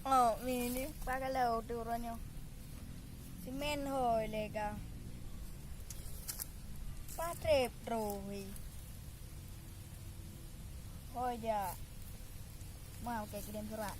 Oh, ini pakai laut turunnya. Semen hoi lega. Patrep rohi. Hoi ja. Mau kayak kirim surat.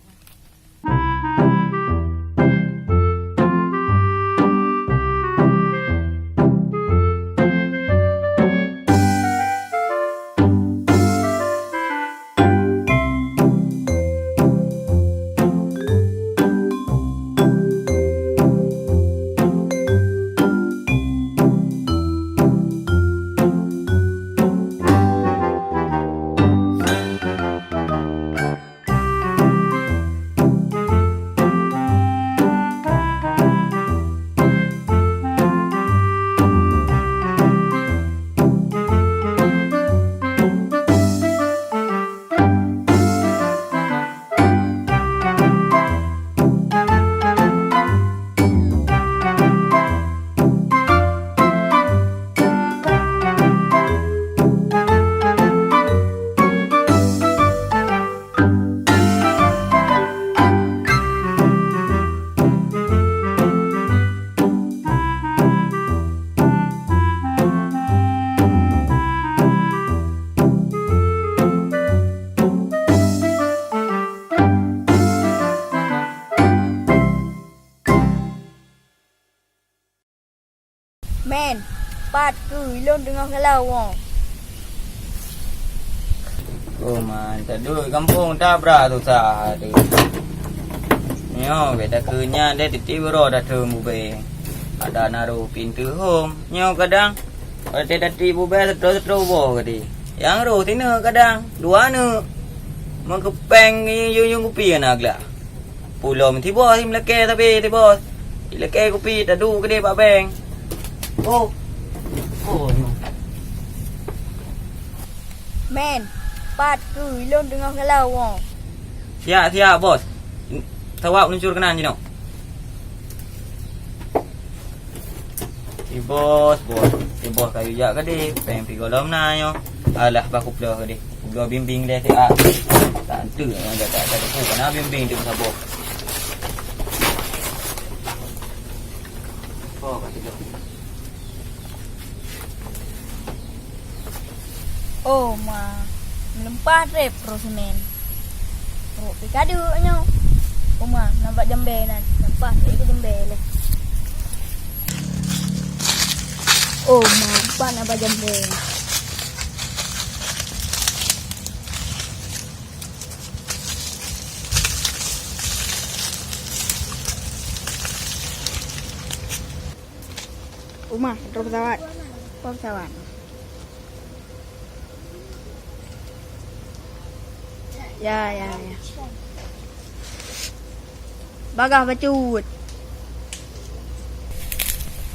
Men, pat ilon dengan kalau. Oh man, tadu kampung Tabra tu tadi. Nyo, beta kunya dia titibro dah tu bube. Ada naruh pintu home. Nyo kadang ada tadi bube setro bo kadi. Yang roh tina kadang dua nu. Mengkepeng yung kupi anak lah. Pulau tibo tim leke tapi tibo. Leke kupi tadu kadi pak beng. Oh. Men, pat ilon dengan kalau. Siap bos. Tawak meluncur kanan je no. Bos. Bos kayu jak kadi, peng pi golom na yo. Alah baku pula kadi. Gua bimbing dia ti ah. Tak tu yang tak ku kana bimbing tu sabo. Oh, kata dia. Oh ma, melempah rep terus men. Ro pikadu nyo. Oh ma, nampak jembe nan. Nampak itu jembe le. Oh ma, nampak nampak jembe. Uma, terus pesawat. Pesawat. Ya. Bagah bacut.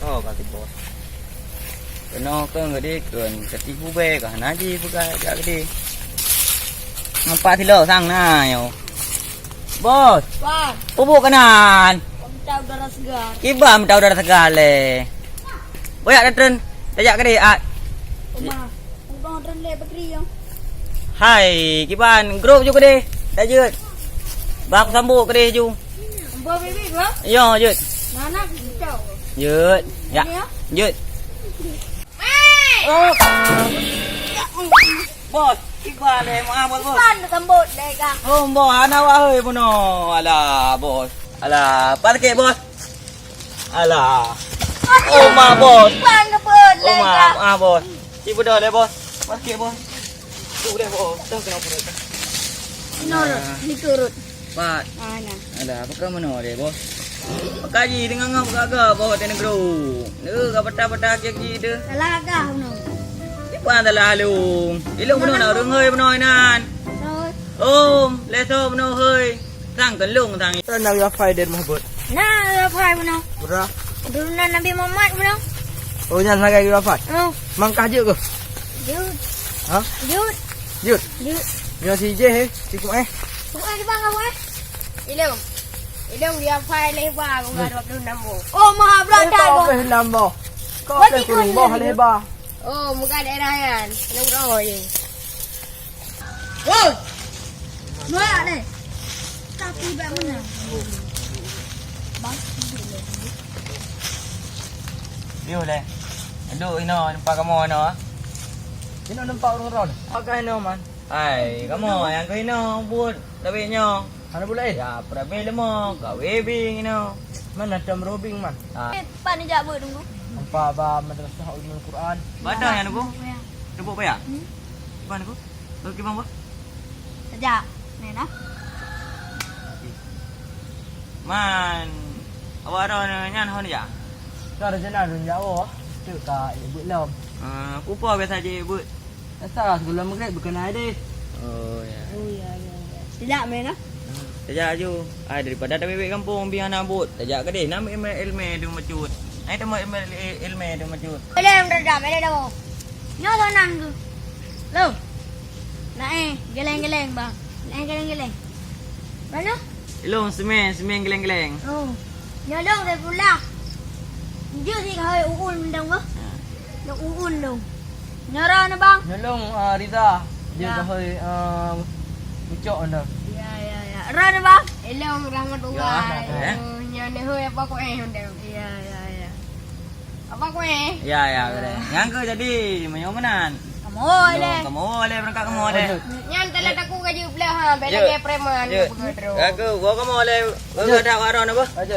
Oh, kata bos. Kena ngadi keun ketipu be ka naji buka jak gede. Ngapa thilo sang na yo. Bos. Wah, Pupuk kanan. mentau darah segar. Kiba mentau darah tegal le. Boyak datren. Tajak gede at. Uma, ubang ren le bakri yo. Hai, kiban grup ju gede. Tajut. Bak sambu gede ju. Ambo bebek lo. Yo, jut. Mana mentau. Jut. Ya. Jut. Oh. Bos, kiba le ma bos. Pan sambut le ka. Oh, bos ana wa heuy puno. Alah, bos. Alah, parke bos. Alah. Oh, ma bos. Pan keput le Oh, ka. bos. Ibu dah le bos. Parke bos. Tu deh bos. Dah kena pura. Nurut, ni turut. Pat. Mana? Alah, pakai mana le bos? Pakaji dengan ngap gaga bos tene gro. Ne ka pata-pata ke ji de. Talaga no. Ipan dalah lu. Ilung puno na rung heuy puno nan. Rồi. Le so puno heuy. Sang kan lung sang. Nak ya faiden mahbud. Nah, apa mana? Berah. Dulu Nabi Muhammad mana? Oh nyan sagai ya fat. Oh, Mangkah je ke? jut. Ha? Jut. Jut. Jut. Ya si je he. Si ku Bukan di bang apa? Ilung. Ilung dia file lebar enggak 26. Oh, maha berat Kau dah. pe lambo. Kau pe kuring boh lebar. Oh, bukan daerah kan. Ilung roh je. Woi. Noyak ni. Tapi bak mana? Bang. Dia le. Aduh ino nampak kamu ino. Ini nampak orang-orang. Pakai ini man. Ai, kamu yang ke ino but labinyo. Mana boleh? Ya, prabe mo, gawe bing ino. Mana ada merobing man. Pak ni jap tunggu. Nampak ba madrasah ulumul Quran. Badang yang nubu? Nubu apa ya? Apa nubu? Bagi bang ba? Sekejap. Ni nah. Man, awak ada nyan hon ya? Cara jenah dun jauh. Tu ka ibu lam. Kupa biasa je but. Asal sebelum maghrib berkenai deh. Oh ya. Oh ya ya ya. Sekejap ni nah. Tajak je. Daripada ada bebek kampung biar nak but. Tajak ke deh, nama ilmu dia macut. Ai temu ilmu dia macut. Boleh redam, boleh dah. Nyo tonan tu. Lo. Naik, geleng-geleng bang. Naik geleng-geleng. Mana? Ilong semen geleng-geleng. Oh. Nyo dong dah pula. Dia sih kau uun dong ke? Dong uun dong. Nyara na bang. Nyolong Riza. Dia Ya. dah hoi ucok anda. Ya ya ya. Ra na bang. Elong rahmatullahi. Nya ne hoy apa ko ndem. Ya ya ya. Apa ko Ya kare. Yang ke jadi menyomenan. Kamu boleh. Kamu boleh berangkat kamu boleh. Nyan telat aku gaji belah ha, bela Je. ke preman Je. begitu. Aku, gua kamu boleh. Gua ada karon apa? Aja.